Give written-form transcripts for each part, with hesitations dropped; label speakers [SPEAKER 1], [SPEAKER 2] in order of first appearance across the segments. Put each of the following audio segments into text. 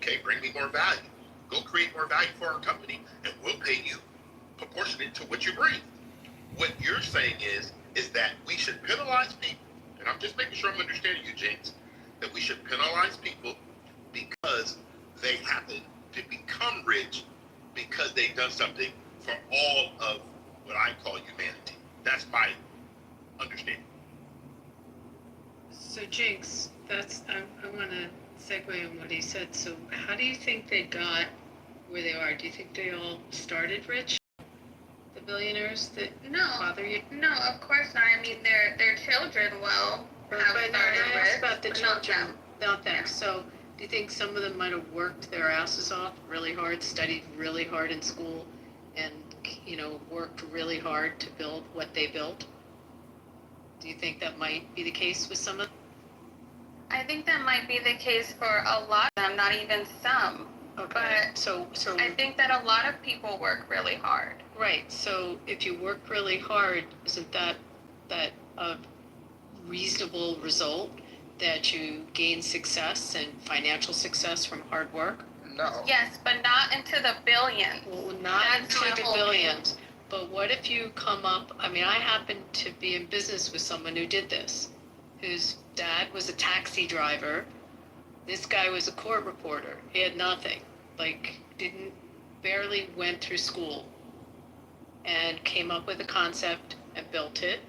[SPEAKER 1] okay, bring me more value. Go create more value for our company, and we'll pay you proportionate to what you bring. What you're saying is that we should penalize people, and I'm just making sure I'm understanding you, James, that we should penalize people because they happen to become rich because they've done something for all of what I call humanity. That's my understanding.
[SPEAKER 2] So Jinx, I want to segue on what he said. So how do you think they got where they are? Do you think they all started rich? The billionaires that bother you?
[SPEAKER 3] No, of course not. I mean, their children will have started rich.
[SPEAKER 2] About the children, not them.
[SPEAKER 3] Yeah.
[SPEAKER 2] So do you think some of them might have worked their asses off really hard, studied really hard in school, and worked really hard to build what they built? Do you think that might be the case with some of them?
[SPEAKER 3] I think that might be the case for a lot of them, not even some.
[SPEAKER 2] Okay.
[SPEAKER 3] But
[SPEAKER 2] so
[SPEAKER 3] I think that a lot of people work really hard.
[SPEAKER 2] Right. So if you work really hard, isn't that a reasonable result that you gain success and financial success from hard work?
[SPEAKER 1] No.
[SPEAKER 3] Yes, but not into the billions.
[SPEAKER 2] Well, not
[SPEAKER 3] That's my
[SPEAKER 2] into the
[SPEAKER 3] whole
[SPEAKER 2] billions. But what if you come up, I happen to be in business with someone who did this, whose dad was a taxi driver. This guy was a court reporter. He had nothing, barely went through school, and came up with a concept and built it,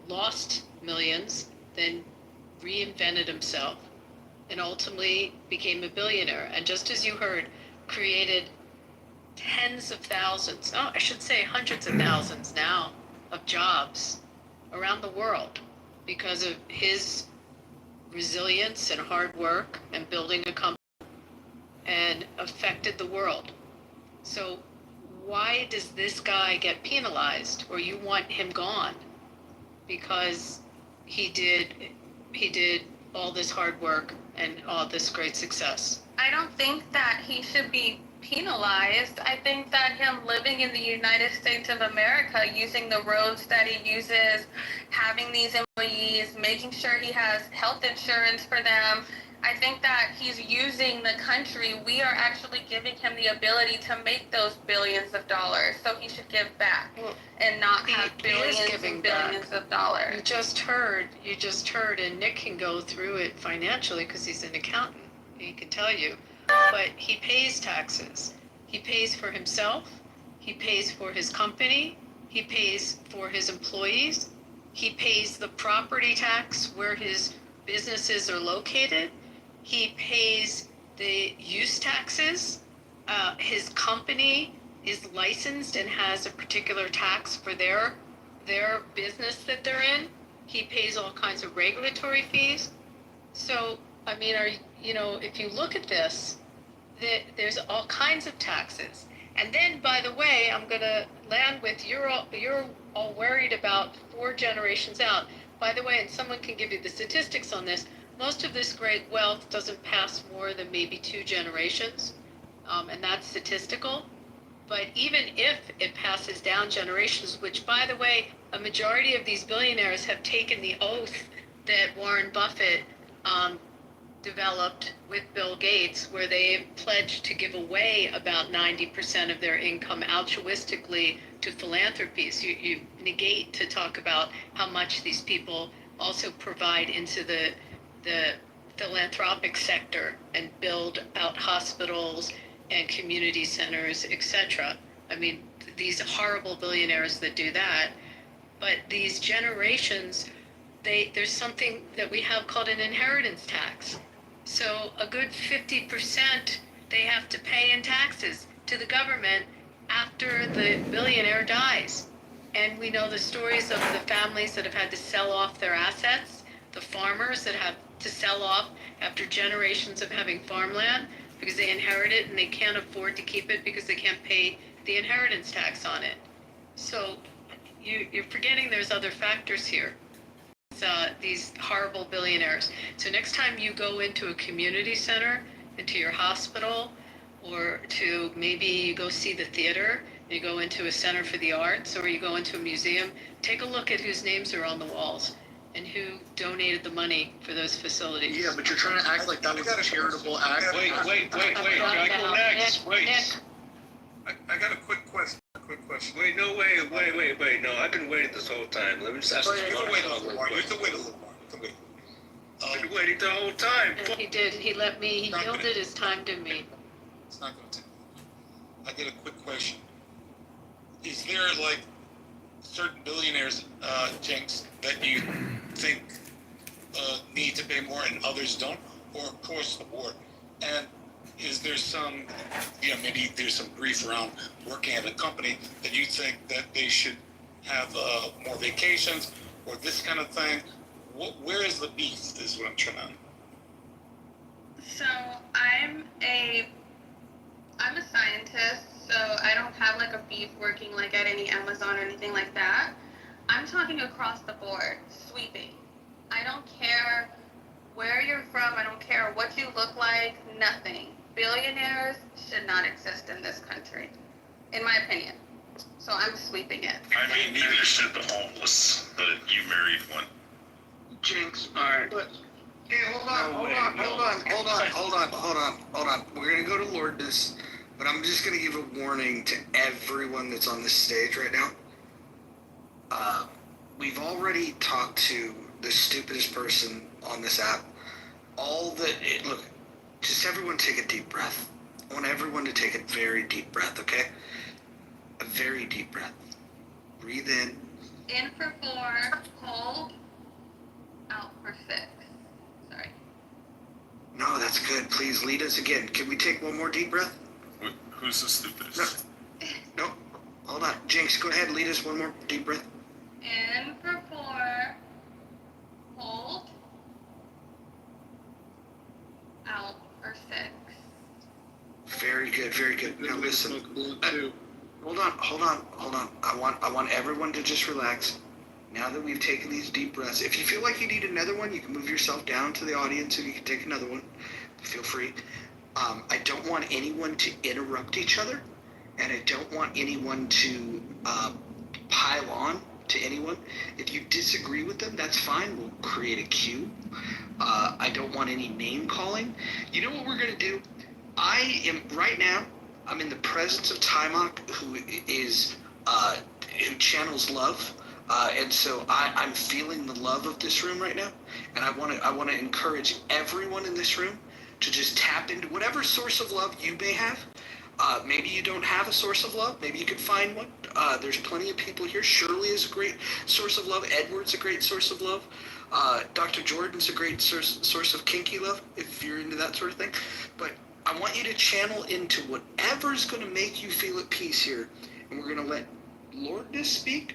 [SPEAKER 2] lost millions, then reinvented himself, and ultimately became a billionaire. And just as you heard, created tens of thousands, I should say hundreds of thousands now, of jobs around the world because of his resilience and hard work and building a company, and affected the world. So why does this guy get penalized, or you want him gone? Because he did all this hard work and all this great success.
[SPEAKER 3] I don't think that he should be penalized. I think that him living in the United States of America, using the roads that he uses, having these employees, making sure he has health insurance for them, I think that he's using the country. We are actually giving him the ability to make those billions of dollars, so he should give back and not have billions and billions of dollars.
[SPEAKER 2] You just heard, and Nick can go through it financially because he's an accountant. He can tell you. But he pays taxes. He pays for himself. He pays for his company. He pays for his employees. He pays the property tax where his businesses are located. He pays the use taxes. His company is licensed and has a particular tax for their business that they're in. He pays all kinds of regulatory fees. So, if you look at this, there's all kinds of taxes. And then, by the way, I'm going to land with you're all worried about 4 generations out. By the way, and someone can give you the statistics on this, most of this great wealth doesn't pass more than maybe 2 generations, and that's statistical. But even if it passes down generations, which, by the way, a majority of these billionaires have taken the oath that Warren Buffett developed with Bill Gates, where they pledged to give away about 90% of their income altruistically to philanthropies. You negate to talk about how much these people also provide into the philanthropic sector and build out hospitals and community centers, etc. These horrible billionaires that do that. But these generations, there's something that we have called an inheritance tax. So a good 50% they have to pay in taxes to the government after the billionaire dies. And we know the stories of the families that have had to sell off their assets, the farmers that have to sell off after generations of having farmland because they inherit it and they can't afford to keep it because they can't pay the inheritance tax on it. So you're forgetting there's other factors here. These horrible billionaires. So next time you go into a community center, into your hospital, or to maybe you go see the theater, you go into a center for the arts, or you go into a museum, take a look at whose names are on the walls and who donated the money for those facilities.
[SPEAKER 4] Yeah, but you're trying to act like that was a charitable act.
[SPEAKER 5] Wait, can I go next? Wait.
[SPEAKER 2] Nick,
[SPEAKER 6] I got a quick question.
[SPEAKER 5] Wait, no, wait. No, I've been waiting this whole time. Let me just ask
[SPEAKER 6] You
[SPEAKER 5] you
[SPEAKER 6] can wait a
[SPEAKER 5] one
[SPEAKER 6] little more. You can wait a little more. You can wait.
[SPEAKER 5] I've been waiting the whole time.
[SPEAKER 2] and he did, he yielded his time to me.
[SPEAKER 6] It's not going to take long. I get a quick question. Is there like certain billionaires, Jenks, that you think need to pay more and others don't, or across the board? And is there some, maybe there's some grief around working at a company that you think that they should have more vacations or this kind of thing? Where is the beef? Is what I'm trying to.
[SPEAKER 3] So I'm a scientist, so I don't have like a beef working like at any Amazon or anything like that. I'm talking across the board, sweeping. I don't care where you're from, I don't care what you look like, nothing. Billionaires should not exist in this country, in my opinion. So I'm sweeping it.
[SPEAKER 7] I mean, neither should the homeless, but you married one.
[SPEAKER 4] Jinx, alright. Hey, hold on. We're gonna go to Lordness, but I'm just gonna give a warning to everyone that's on this stage right now. We've already talked to the stupidest person on this app. Look, just everyone take a deep breath. I want everyone to take a very deep breath, okay? A very deep breath. Breathe in.
[SPEAKER 3] In for 4, hold, out for 6. Sorry.
[SPEAKER 4] No, that's good. Please lead us again. Can we take one more deep breath?
[SPEAKER 7] Who's the stupidest?
[SPEAKER 4] No. Hold on. Jinx, go ahead. Lead us one more deep breath.
[SPEAKER 3] In for 4, hold, out for 6.
[SPEAKER 4] Very good. Very good. Now listen. Hold on. I want everyone to just relax. Now that we've taken these deep breaths, if you feel like you need another one, you can move yourself down to the audience and you can take another one. Feel free. I don't want anyone to interrupt each other, and I don't want anyone to pile on to anyone. If you disagree with them, that's fine. We'll create a queue. I don't want any name calling. You know what we're going to do? I'm in the presence of Timok, who channels love. And so I'm feeling the love of this room right now, and I want to encourage everyone in this room to just tap into whatever source of love you may have. Maybe you don't have a source of love. Maybe you could find one. There's plenty of people here. Shirley is a great source of love. Edward's a great source of love. Dr. Jordan's a great source of kinky love, if you're into that sort of thing. But I want you to channel into whatever's going to make you feel at peace here, and we're going to let Lordness speak.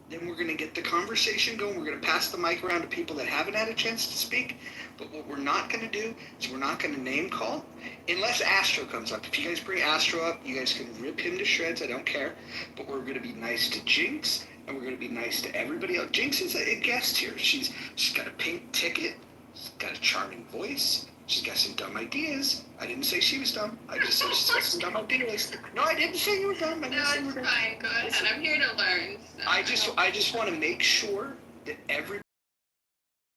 [SPEAKER 4] Then we're going to get the conversation going. We're going to pass the mic around to people that haven't had a chance to speak. But what we're not going to do is we're not going to name call unless Astro comes up. If you guys bring Astro up, you guys can rip him to shreds. I don't care. But we're going to be nice to Jinx, and we're going to be nice to everybody else. Jinx is a guest here. She's got a pink ticket. She's got a charming voice. She's got some dumb ideas. I didn't say she was dumb. I just said she's got some dumb ideas. No, I didn't say you were dumb.
[SPEAKER 3] No, it's fine. Go ahead. I'm here to learn. So
[SPEAKER 4] I just want to make sure that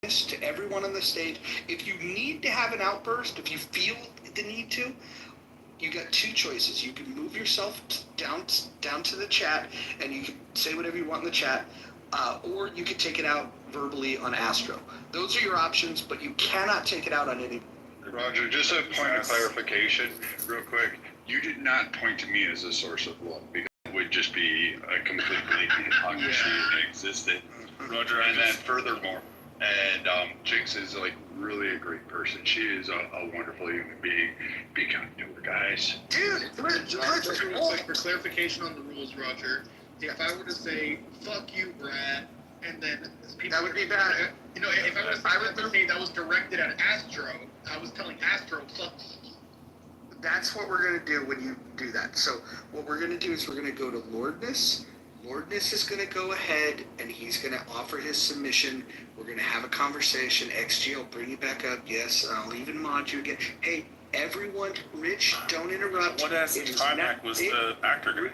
[SPEAKER 4] to everyone on the stage, if you need to have an outburst, if you feel the need to, you got two choices. You can move yourself down to the chat, and you can say whatever you want in the chat, or you can take it out verbally on Astro. Those are your options, but you cannot take it out on any.
[SPEAKER 7] Roger, just a point of clarification, real quick. You did not point to me as a source of love, because it would just be a complete blatant hypocrisy that existed. Roger, and then furthermore, and Jinx is like really a great person. She is a wonderful human being. Be kind to her, guys.
[SPEAKER 4] Dude,
[SPEAKER 8] Just real quick, for clarification on the rules, Roger, if I were to say, fuck you, Brad, and then people
[SPEAKER 4] that would be bad.
[SPEAKER 8] You know, if I was to say that was directed at Astro, I was telling Astro, fuck you.
[SPEAKER 4] That's what we're going to do when you do that. So what we're going to do is we're going to go to Lordness. Lordness is going to go ahead, and he's going to offer his submission. We're going to have a conversation. XG, I'll bring you back up. Yes, I'll even mod you again. Hey, everyone, Rich, don't interrupt.
[SPEAKER 7] What as Timok was the actor guy?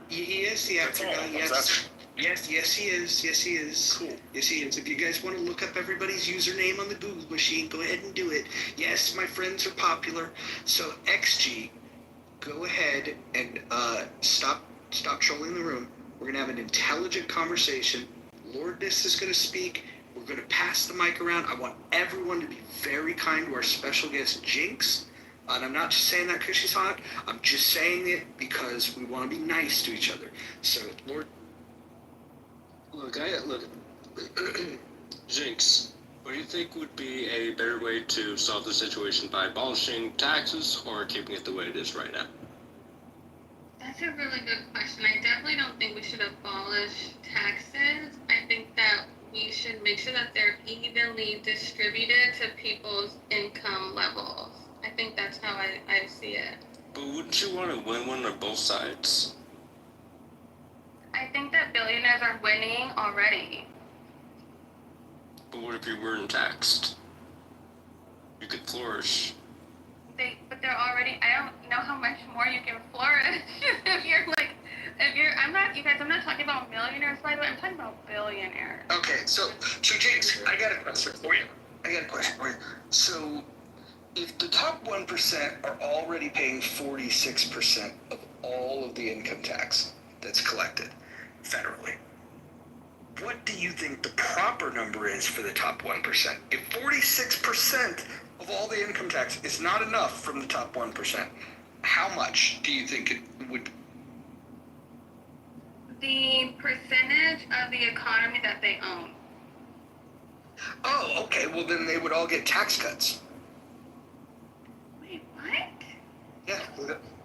[SPEAKER 4] He is the actor guy, yes. Yes, he is. Yes, he is.
[SPEAKER 5] Cool.
[SPEAKER 4] Yes, he is. If you guys want to look up everybody's username on the Google machine, go ahead and do it. Yes, my friends are popular. So XG, go ahead and stop trolling the room. We're gonna have an intelligent conversation. Lordness is gonna speak. We're gonna pass the mic around. I want everyone to be very kind to our special guest Jinx. And I'm not just saying that because she's hot. I'm just saying it because we want to be nice to each other. So, Lord.
[SPEAKER 5] Look, Jinx, what do you think would be a better way to solve the situation, by abolishing taxes or keeping it the way it is right now?
[SPEAKER 3] That's a really good question. I definitely don't think we should abolish taxes. I think that we should make sure that they're evenly distributed to people's income levels. I think that's how I see it.
[SPEAKER 5] But wouldn't you want to win one on both sides?
[SPEAKER 3] I think that billionaires are winning already.
[SPEAKER 5] But what if you weren't taxed? You could flourish.
[SPEAKER 3] But they're already, I don't know how much more you can flourish I'm not talking about millionaires, by the way, I'm talking about billionaires.
[SPEAKER 4] Okay, so Jinx, I got a question for you. So, if the top 1% are already paying 46% of all of the income tax that's collected federally, what do you think the proper number is for the top 1%? If 46% of all the income tax is not enough from the top 1%, how much do you think it would be?
[SPEAKER 3] The percentage of the economy that they own.
[SPEAKER 4] Oh, okay, well then they would all get tax cuts.
[SPEAKER 3] Wait, what?
[SPEAKER 4] Yeah,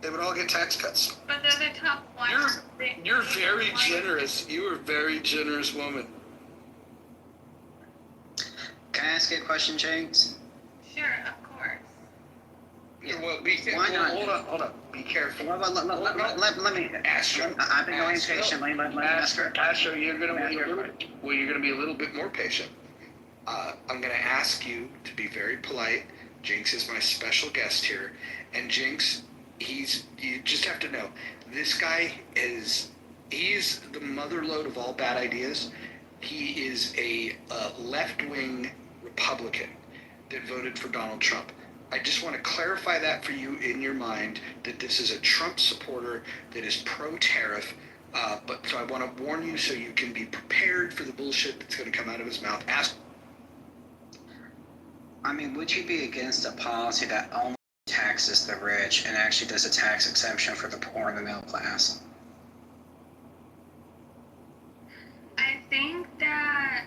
[SPEAKER 4] they would all get tax cuts.
[SPEAKER 3] But they're the top 1%.
[SPEAKER 4] You're very generous. You are a very generous woman.
[SPEAKER 9] Can I ask you a question, Jinx?
[SPEAKER 3] Sure, of course.
[SPEAKER 4] Yeah, well, be careful.
[SPEAKER 9] Why not?
[SPEAKER 4] Hold on. Be careful.
[SPEAKER 9] Let me
[SPEAKER 4] ask her.
[SPEAKER 9] I've been going patiently. Let me ask her.
[SPEAKER 4] Ask her. You're gonna be a little bit more patient. I'm gonna ask you to be very polite. Jinx is my special guest here, and Jinx, you just have to know, this guy he's the motherlode of all bad ideas. He is a left-wing Republican that voted for Donald Trump. I just want to clarify that for you in your mind, that this is a Trump supporter that is pro-tariff. But so I want to warn you so you can be prepared for the bullshit that's going to come out of his mouth.
[SPEAKER 9] Would you be against a policy that only taxes the rich and actually does a tax exemption for the poor and the middle class?
[SPEAKER 3] I think that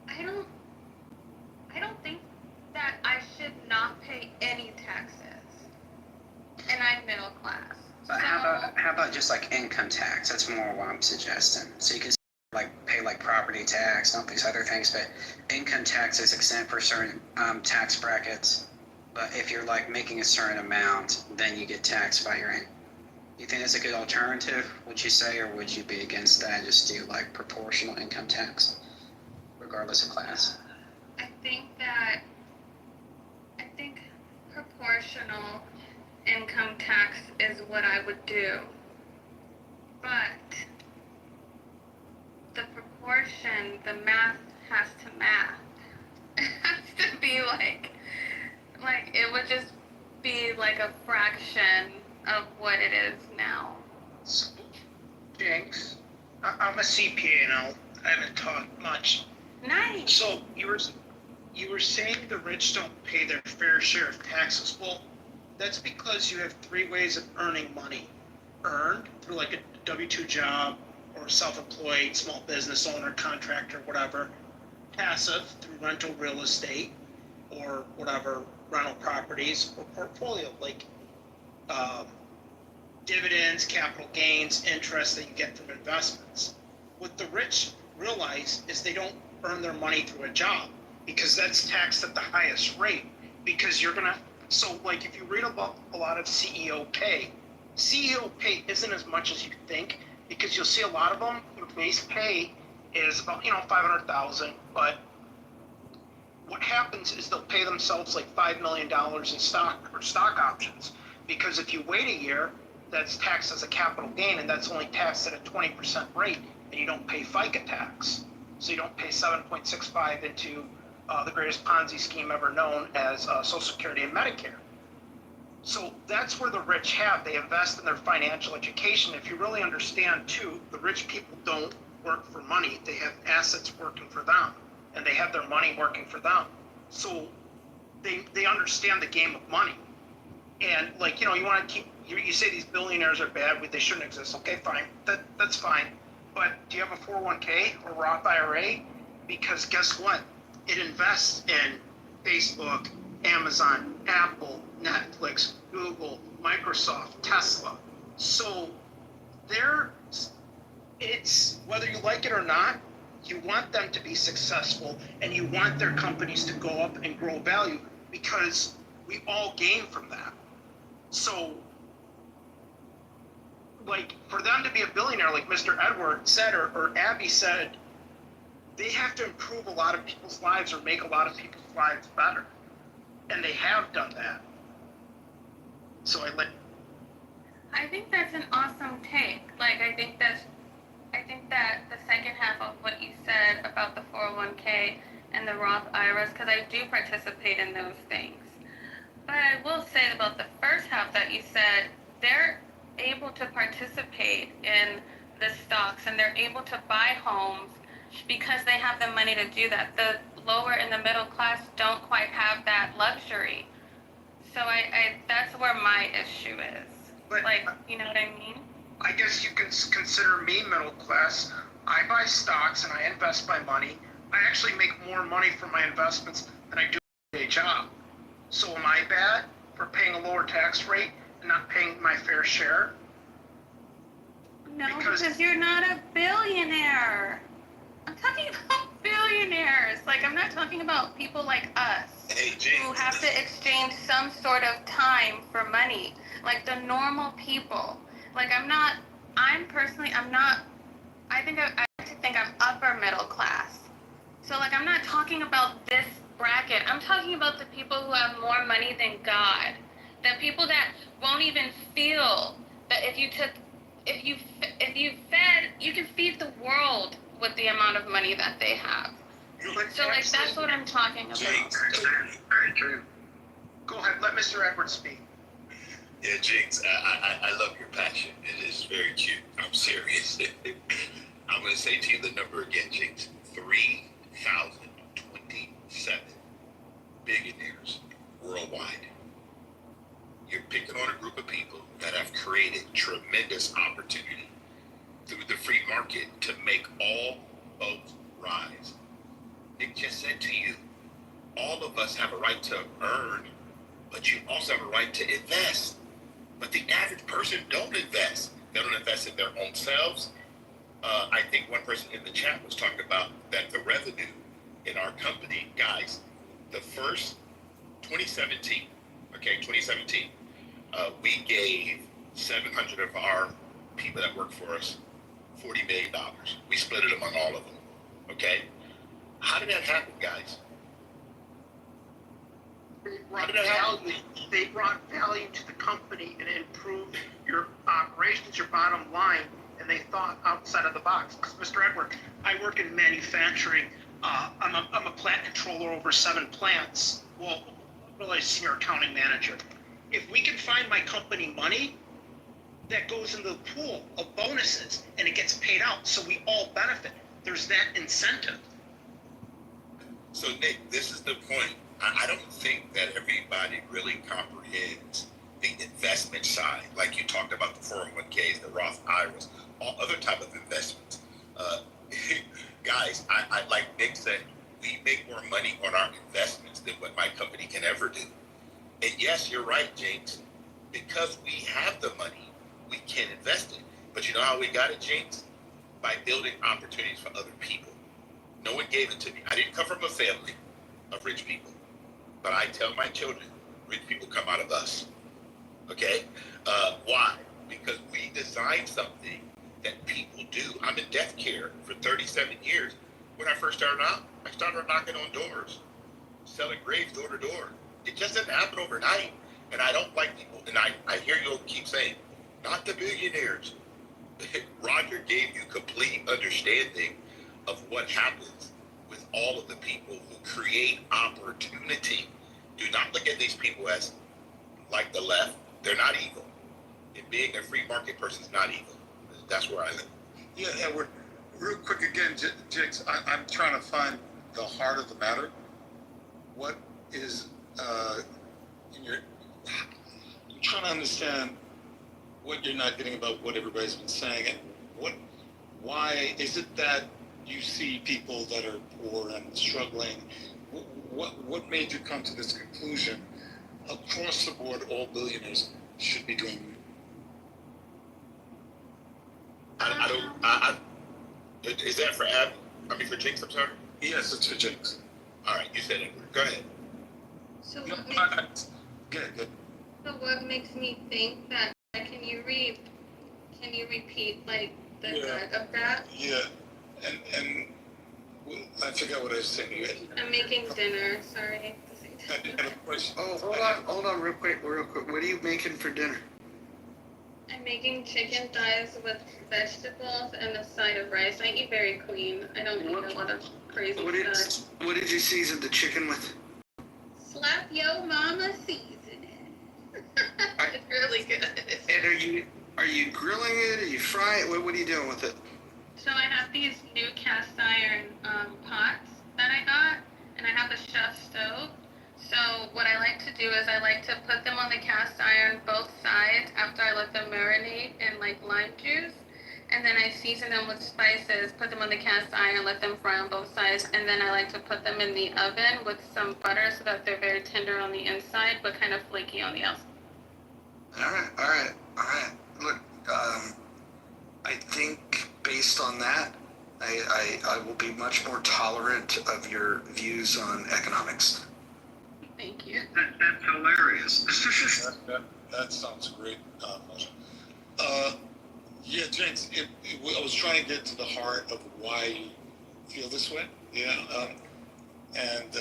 [SPEAKER 3] I don't think that I should not pay any taxes. And I'm middle class.
[SPEAKER 9] But how about just like income tax? That's more what I'm suggesting. So you can pay property tax, not these other things, but income tax is exempt for certain tax brackets. But if you're making a certain amount, then you get taxed by your income. You think that's a good alternative, would you say, or would you be against that and just do proportional income tax, regardless of class?
[SPEAKER 3] I think proportional income tax is what I would do. But the proportion, the math has to math. It has to be it would just be a fraction of what it is now.
[SPEAKER 10] So, Jinx, I'm a CPA and I haven't taught much.
[SPEAKER 3] Nice.
[SPEAKER 10] So you were saying the rich don't pay their fair share of taxes. Well, that's because you have three ways of earning money. Earned through a W-2 job or self-employed, small business owner, contractor, whatever. Passive through rental real estate or whatever, rental properties, or portfolio dividends, capital gains, interest that you get from investments. What the rich realize is they don't earn their money through a job because that's taxed at the highest rate. Because if you read about a lot of CEO pay isn't as much as you think, because you'll see a lot of them, their base pay is about, $500,000, but what happens is they'll pay themselves $5 million in stock or stock options, because if you wait a year, that's taxed as a capital gain, and that's only taxed at a 20% rate, and you don't pay FICA tax. So you don't pay 7.65 into the greatest Ponzi scheme ever known as Social Security and Medicare. So that's where the rich have. They invest in their financial education. If you really understand, too, the rich people don't work for money. They have assets working for them, and they have their money working for them. So they understand the game of money. And, like, you know, you want to keep, you say these billionaires are bad, they shouldn't exist. Okay, fine. That's fine. But do you have a 401k or Roth IRA? Because guess what? It invests in Facebook, Amazon, Apple, Netflix, Google, Microsoft, Tesla. So it's, whether you like it or not, you want them to be successful, and you want their companies to go up and grow value, because we all gain from that. So, like, for them to be a billionaire, like Mr. Edward said, or Abby said, they have to improve a lot of people's lives or make a lot of people's lives better. And they have done that. So
[SPEAKER 3] I think that's an awesome take. Like, I think that the second half of what you said about the 401k and the Roth IRAs, because I do participate in those things. But I will say about the first half that you said, they're able to participate in the stocks and they're able to buy homes because they have the money to do that. The lower and the middle class don't quite have that luxury. So I that's where my issue is.
[SPEAKER 10] But,
[SPEAKER 3] like, you know what I mean?
[SPEAKER 10] I guess you can consider me middle class. I buy stocks and I invest my money. I actually make more money from my investments than I do a day job. So am I bad for paying a lower tax rate and not paying my fair share?
[SPEAKER 3] No, because you're not a billionaire. I'm talking about billionaires. Like, I'm not talking about people like us who have to exchange some sort of time for money. Like the normal people. Like, I like to think I'm upper middle class. So, like, I'm not talking about this bracket. I'm talking about the people who have more money than God. The people that won't even feel that you can feed the world with the amount of money that they have. So, like, that's what I'm talking about.
[SPEAKER 10] Very true. Go ahead, let Mr. Edwards speak.
[SPEAKER 1] Yeah, Jinx, I love your passion. It is very cute. I'm serious. I'm going to say to you the number again, Jinx. 3,027 billionaires worldwide. You're picking on a group of people that have created tremendous opportunity through the free market to make all boats rise. Nick just said to you, all of us have a right to earn, but you also have a right to invest. But the average person don't invest. They don't invest in their own selves. I think one person in the chat was talking about that the revenue in our company, guys, the first 2017, we gave 700 of our people that work for us $40 million. We split it among all of them, okay? How did that happen, guys?
[SPEAKER 10] They brought value to the company and improved your operations, your bottom line, and they thought outside of the box. Because, Mr. Edward, I work in manufacturing. I'm a plant controller over 7 plants. Well, really a senior accounting manager. If we can find my company money, that goes into the pool of bonuses and it gets paid out, so we all benefit. There's that incentive.
[SPEAKER 1] So, Nick, this is the point. I don't think that everybody really comprehends the investment side, like you talked about the 401ks, the Roth IRAs, all other type of investments. Guys, I like Nick said, we make more money on our investments than what my company can ever do. And yes, you're right, James. Because we have the money, we can invest it. But you know how we got it, James? By building opportunities for other people. No one gave it to me. I didn't come from a family of rich people. But I tell my children, rich people come out of us. Okay? Why? Because we designed something that people do. I'm in death care for 37 years. When I first started out, I started knocking on doors, selling graves door to door. It just didn't happen overnight. And I don't like people, and I hear you keep saying, not the billionaires. Roger gave you complete understanding of what happens with all of the people who create opportunity. Do not look at these people as like the left. They're not evil. And being a free market person is not evil. That's where I live.
[SPEAKER 6] Yeah, Edward, real quick again, Jigs, I'm trying to find the heart of the matter. What is, I'm trying to understand what you're not getting about what everybody's been saying, and why is it that you see people that are poor and struggling? What made you come to this conclusion? Across the board, all billionaires should be doing.
[SPEAKER 1] Is that for Abby? I mean, for Jinx, I'm sorry?
[SPEAKER 6] Yes, it's for Jinx.
[SPEAKER 1] All right, you said it. Go ahead.
[SPEAKER 3] So
[SPEAKER 6] No,
[SPEAKER 3] what makes,
[SPEAKER 6] good.
[SPEAKER 3] so what makes me think that? Can you repeat like the gut of that?
[SPEAKER 6] Yeah, and I forgot what I was saying.
[SPEAKER 3] I'm making dinner. Sorry.
[SPEAKER 6] I have a question.
[SPEAKER 4] Oh, hold on, real quick. What are you making for dinner?
[SPEAKER 3] I'm making chicken thighs with vegetables and a side of rice. I eat very clean. I don't eat a lot of crazy stuff.
[SPEAKER 4] What did you season the chicken with?
[SPEAKER 3] Slap yo mama seasoning. It's really good.
[SPEAKER 4] And are you grilling it? Are you frying it? What are you doing with it?
[SPEAKER 3] So I have these new cast iron pots that I got, and I have a chef stove. So what I like to do is I like to put them on the cast iron both sides after I let them marinate in like lime juice, and then I season them with spices, put them on the cast iron, let them fry on both sides, and then I like to put them in the oven with some butter so that they're very tender on the inside but kind of flaky on the outside.
[SPEAKER 4] All right. Look, I think based on that, I will be much more tolerant of your views on economics.
[SPEAKER 3] Thank you.
[SPEAKER 7] That's hilarious.
[SPEAKER 6] That sounds great. Yeah, Jinx, I was trying to get to the heart of why you feel this way. Yeah. And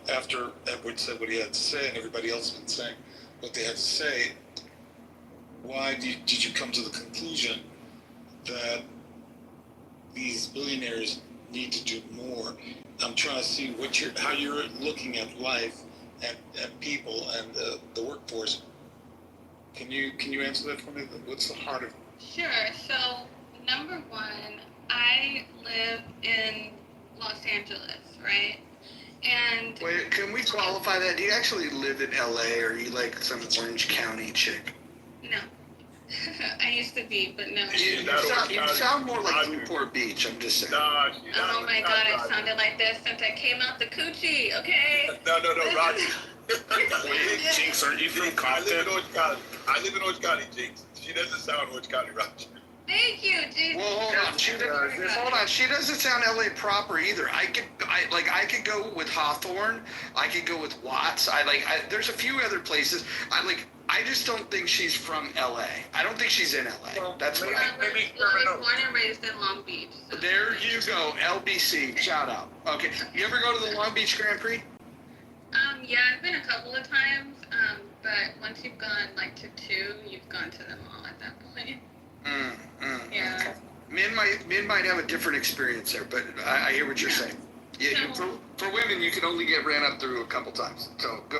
[SPEAKER 6] after Edward said what he had to say, and everybody else has been saying what they had to say, why did you come to the conclusion that these billionaires need to do more? I'm trying to see how you're looking at life and people and the workforce. Can you answer that for me? What's the heart of it?
[SPEAKER 3] Sure. So, number one, I live in Los Angeles, right? And
[SPEAKER 4] Wait, can we qualify that? Do you actually live in LA, or are you like some Orange County chick?
[SPEAKER 3] no, I used to be, but no.
[SPEAKER 4] You sound more like Newport Beach. I'm just saying.
[SPEAKER 3] Oh my God, I sounded like this since I came out the coochie. Okay.
[SPEAKER 1] No, Roger.
[SPEAKER 5] Jinx, are you from
[SPEAKER 1] I live
[SPEAKER 5] Compton?
[SPEAKER 1] in Orange County. I live in Orange County, Jinx. She doesn't sound Orange County, Roger.
[SPEAKER 3] Thank you, Jesus.
[SPEAKER 4] Well, hold on. She doesn't sound LA proper either. I could go with Hawthorne. I could go with Watts. There's a few other places. I just don't think she's from LA. I don't think she's in LA. That's what
[SPEAKER 3] I was born and raised in Long Beach. So.
[SPEAKER 4] There you go, LBC. Shout out. Okay, you ever go to the Long Beach Grand Prix?
[SPEAKER 3] Yeah, I've been a couple of times. But once you've gone like to two, you've gone to them all at that point. Yeah.
[SPEAKER 4] Okay. Men might have a different experience there, but I hear what you're saying. Yeah, for women, you can only get ran up through a couple times. So go.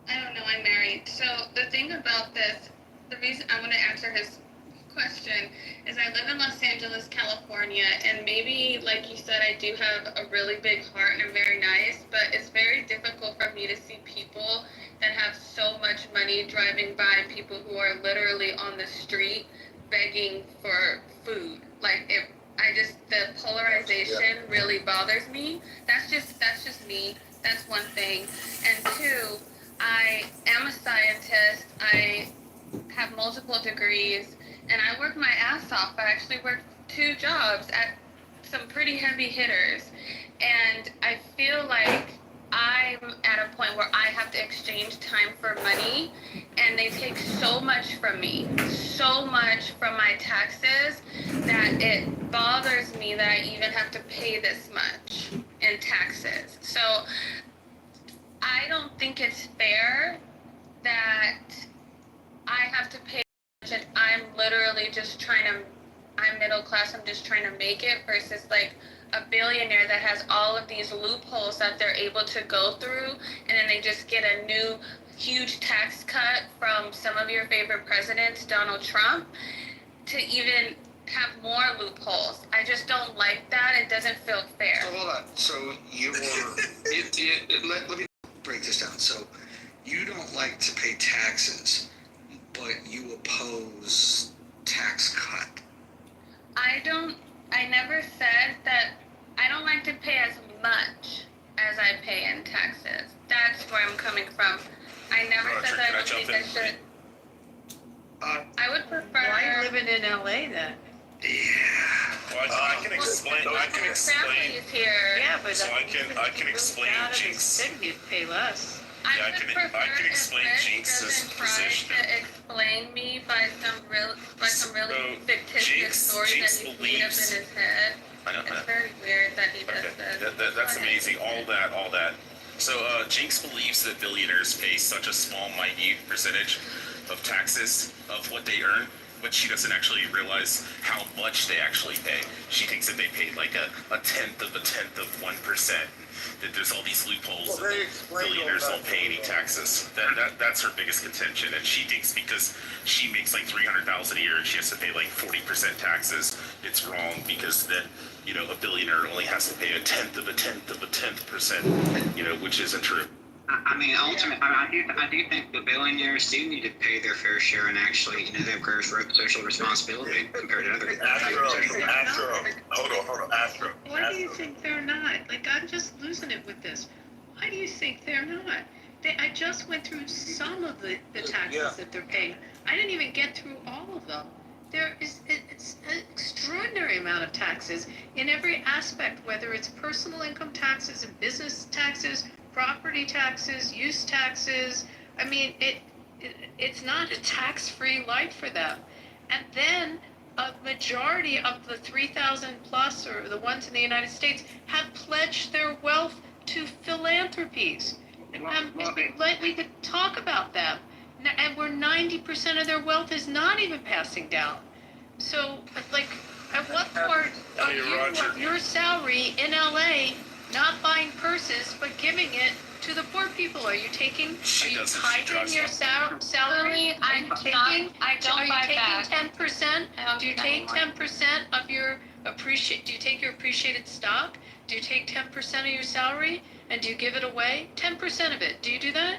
[SPEAKER 3] I don't know. I'm married. So the thing about this, the reason I want to answer his question is I live in Los Angeles, California, and maybe, like you said, I do have a really big heart and I'm very nice, but it's very difficult for me to see people that have so much money driving by people who are literally on the street begging for food. The polarization really bothers me. That's just me. That's one thing. And two, I am a scientist. I have multiple degrees, and I work my ass off. I actually work 2 jobs at some pretty heavy hitters, and I feel like I'm at a point where I have to exchange time for money, and they take so much from me, so much from my taxes, that it bothers me that I even have to pay this much in taxes. So I don't think it's fair that I have to pay and I'm I'm middle class, I'm just trying to make it, versus like a billionaire that has all of these loopholes that they're able to go through, and then they just get a new huge tax cut from some of your favorite presidents, Donald Trump, to even have more loopholes. I just don't like that. It doesn't feel fair.
[SPEAKER 4] So hold on. So let me break this down. So you don't like to pay taxes, but you oppose tax cut.
[SPEAKER 3] I never said that. I don't like to pay as much as I pay in taxes. That's where I'm coming from. I never said that I don't think I should. I would prefer.
[SPEAKER 2] Why are you living in LA then?
[SPEAKER 4] Yeah.
[SPEAKER 11] Well, I can explain. I can explain.
[SPEAKER 3] Is here.
[SPEAKER 2] Yeah, but
[SPEAKER 11] So I can explain Jinx.
[SPEAKER 2] You'd pay less.
[SPEAKER 11] Yeah, I can explain Jinx's
[SPEAKER 3] doesn't try
[SPEAKER 11] position.
[SPEAKER 3] to explain me by some really fictitious story that he made up in his head.
[SPEAKER 11] I know.
[SPEAKER 3] It's very weird that he does this.
[SPEAKER 11] That's amazing. All that. So Jinx believes that billionaires pay such a small, minute percentage of taxes of what they earn, but she doesn't actually realize how much they actually pay. She thinks that they pay like a tenth of 1%. That there's all these loopholes.
[SPEAKER 6] Well,
[SPEAKER 11] Billionaires don't pay any taxes. That's her biggest contention, and she thinks because she makes like $300,000 a year and she has to pay like 40% taxes, it's wrong because then a billionaire only has to pay a tenth of a 10%, which isn't true.
[SPEAKER 9] I mean, ultimately, I do think the billionaires do need to pay their fair share and actually, they have greater social responsibility compared to other
[SPEAKER 11] Hold on, Astro.
[SPEAKER 2] Why do you think they're not? Like, I'm just losing it with this. Why do you think they're not? I just went through some of the taxes that they're paying. I didn't even get through all of them. It's an extraordinary amount of taxes in every aspect, whether it's personal income taxes and business taxes, property taxes, use taxes. I mean, it's not a tax-free life for them. And then a majority of the 3,000 plus, or the ones in the United States, have pledged their wealth to philanthropies. We could talk about them. And where 90% of their wealth is not even passing down. So, like, at what part of your salary in LA not buying purses but giving it to the poor people? Are you taking? Are you hiding your salary?
[SPEAKER 3] I don't buy back.
[SPEAKER 2] 10%? Do you take 10% of your Do you take your appreciated stock? Do you take 10% of your salary and do you give it away? 10% of it. Do you do that?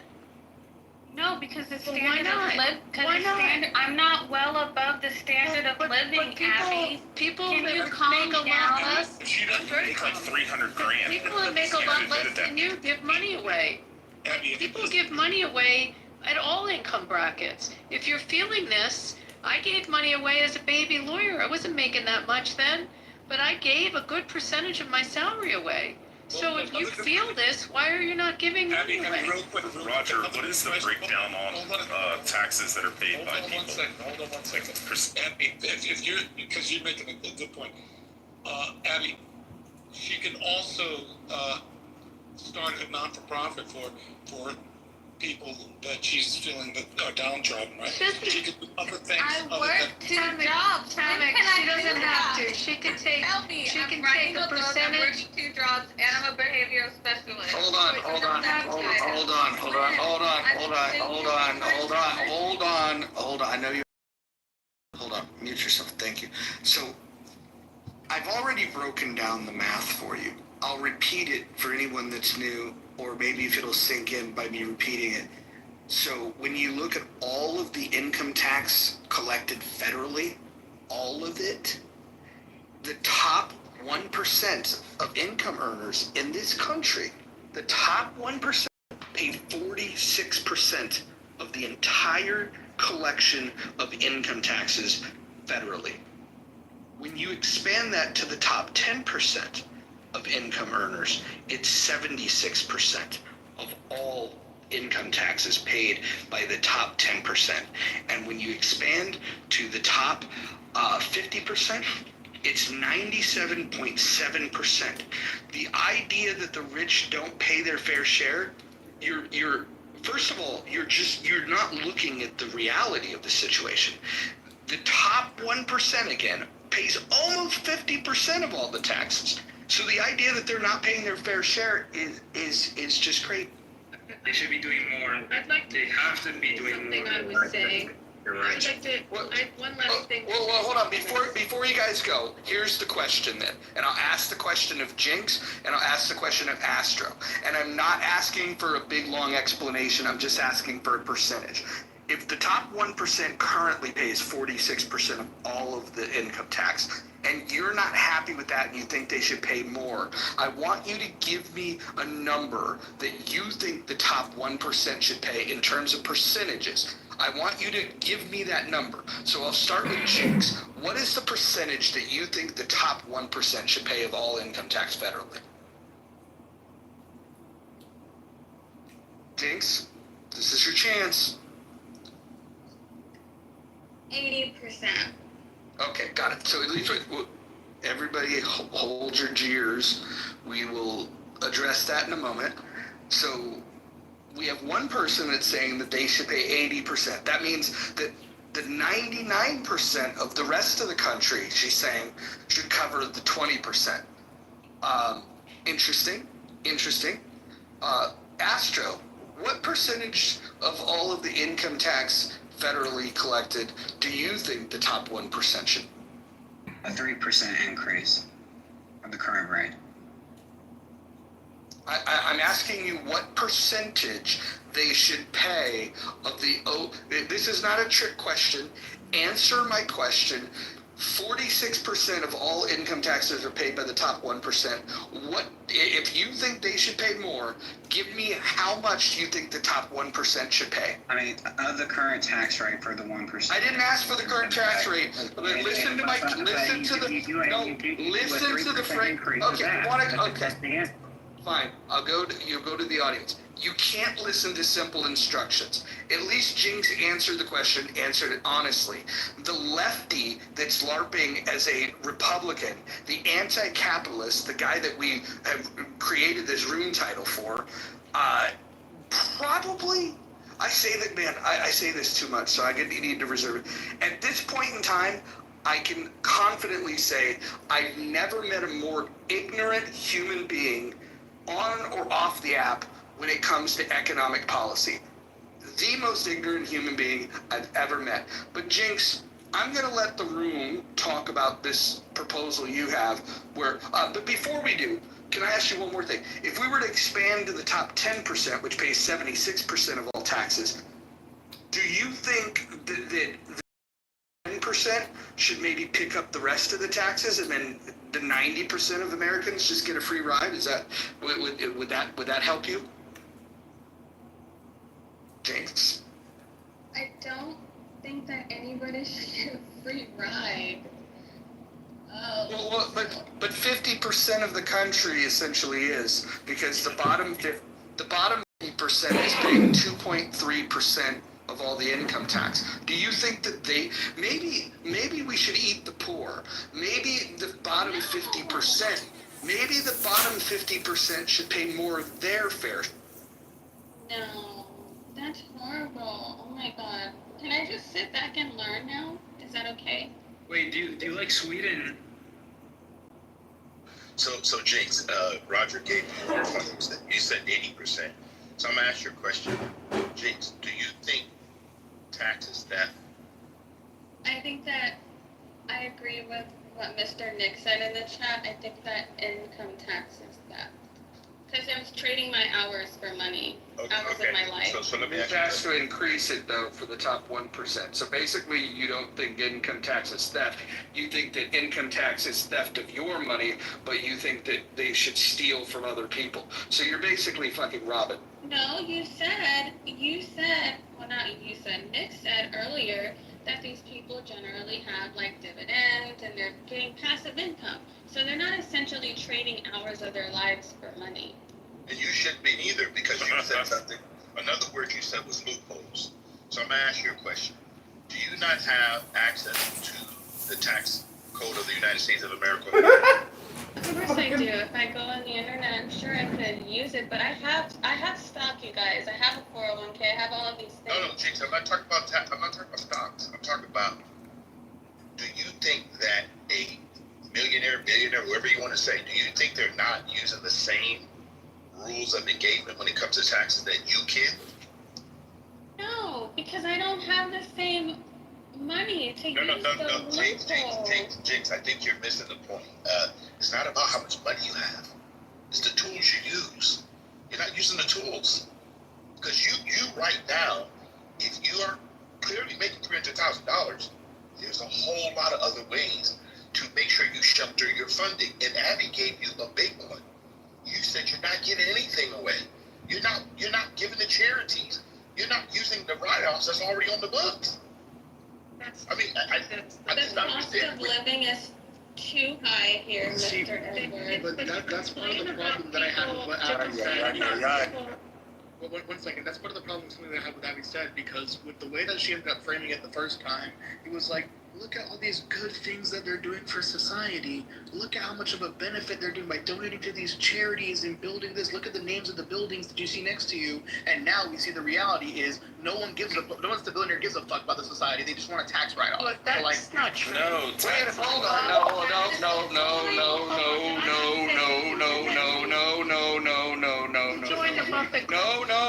[SPEAKER 3] No, because the
[SPEAKER 2] Well,
[SPEAKER 3] standard of living.
[SPEAKER 2] Why not?
[SPEAKER 3] I'm not well above the standard of living, Abby.
[SPEAKER 2] People
[SPEAKER 3] Can you
[SPEAKER 2] that
[SPEAKER 3] calm
[SPEAKER 2] make a lot
[SPEAKER 3] down?
[SPEAKER 2] less.
[SPEAKER 11] She doesn't make like $300,000.
[SPEAKER 2] People that make a lot less than you give money away. People give money away at all income brackets. If you're feeling this, I gave money away as a baby lawyer. I wasn't making that much then, but I gave a good percentage of my salary away. So if you feel this, why are you not giving money away?
[SPEAKER 6] Real quick,
[SPEAKER 11] Roger, what is the breakdown on taxes that are paid by people?
[SPEAKER 6] Hold on one second. Abby, if you're, because you're making a good point. Abby, she can also start a non-for-profit for people that she's feeling that are downtrodden, right? She could do other things.
[SPEAKER 3] I work 2 jobs.
[SPEAKER 2] Tamik, she doesn't have to. She can take.
[SPEAKER 3] Help me.
[SPEAKER 2] She
[SPEAKER 3] I'm
[SPEAKER 2] can
[SPEAKER 3] writing
[SPEAKER 2] take a
[SPEAKER 3] a book. I'm
[SPEAKER 2] percentage.
[SPEAKER 3] working 2 jobs, and I'm a behavioral specialist.
[SPEAKER 4] Hold on. I know you. Hold on. Mute yourself. Thank you. So, I've already broken down the math for you. I'll repeat it for anyone that's new, or maybe if it'll sink in by me repeating it. So, when you look at all of the income tax collected federally, all of it, the top 1% of income earners in this country, the top 1% paid 46% of the entire collection of income taxes federally. When you expand that to the top 10% of income earners, it's 76% of all income taxes paid by the top 10%. And when you expand to the top 50%, it's 97.7%. The idea that the rich don't pay their fair share, you're first of all, you're not looking at the reality of the situation. The top 1% again pays almost 50% of all the taxes. So the idea that they're not paying their fair share is just great.
[SPEAKER 12] They should be doing more.
[SPEAKER 2] I'd like to.
[SPEAKER 12] They have to be doing
[SPEAKER 2] Something
[SPEAKER 12] more.
[SPEAKER 2] I was saying.
[SPEAKER 12] You're
[SPEAKER 2] I'd
[SPEAKER 12] right.
[SPEAKER 2] like to. One last thing.
[SPEAKER 4] Well, hold on. Before you guys go, here's the question then. And I'll ask the question of Jinx, and I'll ask the question of Astro. And I'm not asking for a big, long explanation. I'm just asking for a percentage. If the top 1% currently pays 46% of all of the income tax, and you're not happy with that and you think they should pay more, I want you to give me a number that you think the top 1% should pay in terms of percentages. I want you to give me that number. So I'll start with Jinx. What is the percentage that you think the top 1% should pay of all income tax federally? Jinx, this is your chance.
[SPEAKER 3] 80%.
[SPEAKER 4] Okay, got it. So at least everybody hold your jeers. We will address that in a moment. So we have one person that's saying that they should pay 80%. That means that the 99% of the rest of the country, she's saying, should cover the 20%. Interesting. Astro, what percentage of all of the income tax federally collected do you think the top 1% should?
[SPEAKER 9] A 3% increase from the current rate.
[SPEAKER 4] I'm asking you what percentage they should pay of the, this is not a trick question. Answer my question. 46% of all income taxes are paid by the top 1%. What, if you think they should pay more, give me how much do you think the top 1% should pay?
[SPEAKER 9] I mean, of the current tax rate for the 1%.
[SPEAKER 4] I didn't ask for the current tax rate. Listen to the frame. Okay, you want to, okay. Fine, you'll go to the audience. You can't listen to simple instructions. At least Jinx answered the question, answered it honestly. The lefty that's LARPing as a Republican, the anti-capitalist, the guy that we have created this room title for, probably, I say that, man, I say this too much, so I need to reserve it. At this point in time, I can confidently say I've never met a more ignorant human being on or off the app when it comes to economic policy. The most ignorant human being I've ever met. But Jinx, I'm going to let the room talk about this proposal you have where, but before we do, can I ask you one more thing? If we were to expand to the top 10%, which pays 76% of all taxes, do you think that 10% should maybe pick up the rest of the taxes and then the 90% of Americans just get a free ride? Is that, would that help you? Jinx.
[SPEAKER 3] I don't think that anybody should get a free ride.
[SPEAKER 4] Well, but 50% of the country essentially is, because the bottom 50% is paying 2.3% of all the income tax. Do you think that maybe we should eat the poor? Maybe the bottom 50%, maybe the bottom 50% should pay more of their fair.
[SPEAKER 3] No, that's horrible. Oh my god. Can I just sit back and learn now? Is that okay?
[SPEAKER 12] Wait, do you like Sweden?
[SPEAKER 1] So Jinx, Roger gave you your numbers. You said 80%. So I'm gonna ask you a question. Jinx, do you think tax is theft?
[SPEAKER 3] I think that I agree with what Mr. Nick said in the chat. I think that income tax is theft. Because it was trading my hours for money. Hours of my life.
[SPEAKER 1] So let me ask
[SPEAKER 4] You've
[SPEAKER 1] you
[SPEAKER 4] asked to increase it though for the top 1%. So basically you don't think income tax is theft. You think that income tax is theft of your money, but you think that they should steal from other people. So you're basically fucking robbing.
[SPEAKER 3] No, you said, well not you said, Nick said earlier that these people generally have like dividends and they're getting passive income. So they're not essentially trading hours of their lives for money.
[SPEAKER 1] And you shouldn't be either, because you said something. Another word you said was loopholes. So I'm gonna ask you a question. Do you not have access to the tax code of the United States of America?
[SPEAKER 3] Of course I do. If I go on the internet, I'm sure I could use it. But I have stock, you guys. I have a 401k. I have all of these things.
[SPEAKER 1] No, Jinx, I'm not talking about tax. I'm not talking about stocks. I'm talking about do you think that a millionaire, billionaire, whoever you want to say, do you think they're not using the same rules of engagement when it comes to taxes that you can?
[SPEAKER 3] No, because I don't have the same money to
[SPEAKER 1] No,
[SPEAKER 3] use the
[SPEAKER 1] Jinx, I think you're missing the point. It's not about how much money you have. It's the tools you use. You're not using the tools. Because you right now, if you are clearly making $300,000, there's a whole lot of other ways to make sure you shelter your funding. And Abby gave you a big one. You said you're not giving anything away. You're not giving the charities. You're not using the write-offs that's already on the books. I mean, I just don't understand.
[SPEAKER 3] The cost of living is too high here,
[SPEAKER 8] See,
[SPEAKER 3] Mr. Edwards.
[SPEAKER 8] but that's part of the problem that I have with what Abby said. Well, one second. That's part of the problem with something that I had with Abby said, because with the way that she ended up framing it the first time, it was like, look at all these good things that they're doing for society. Look at how much of a benefit they're doing by donating to these charities and building this. Look at the names of the buildings that you see next to you. And now we see the reality is no one's the billionaire gives a fuck about the society. They just want a tax write-off.
[SPEAKER 2] But that's not true.
[SPEAKER 11] No,
[SPEAKER 4] Hold on. No.
[SPEAKER 2] Join the Buffett Club.
[SPEAKER 4] No.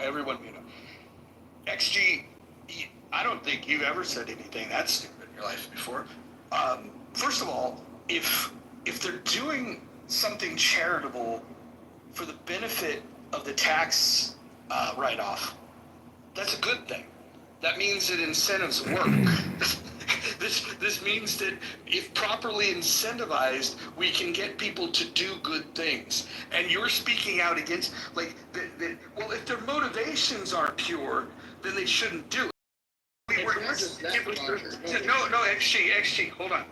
[SPEAKER 4] Everyone, XG, I don't think you've ever said anything that stupid in your life before. First of all, if they're doing something charitable for the benefit of the tax write-off, that's a good thing. That means that incentives work. This means that if properly incentivized, we can get people to do good things. And you're speaking out against, well, if their motivations aren't pure, then they shouldn't do it. No, XG, hold on.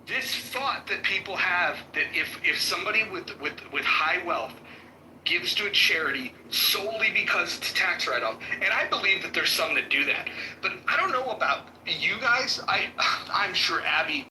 [SPEAKER 4] This thought that people have that if somebody with high wealth gives to a charity solely because it's tax write-off, and I believe that there's some that do that, but I don't know about you guys. I'm sure Abby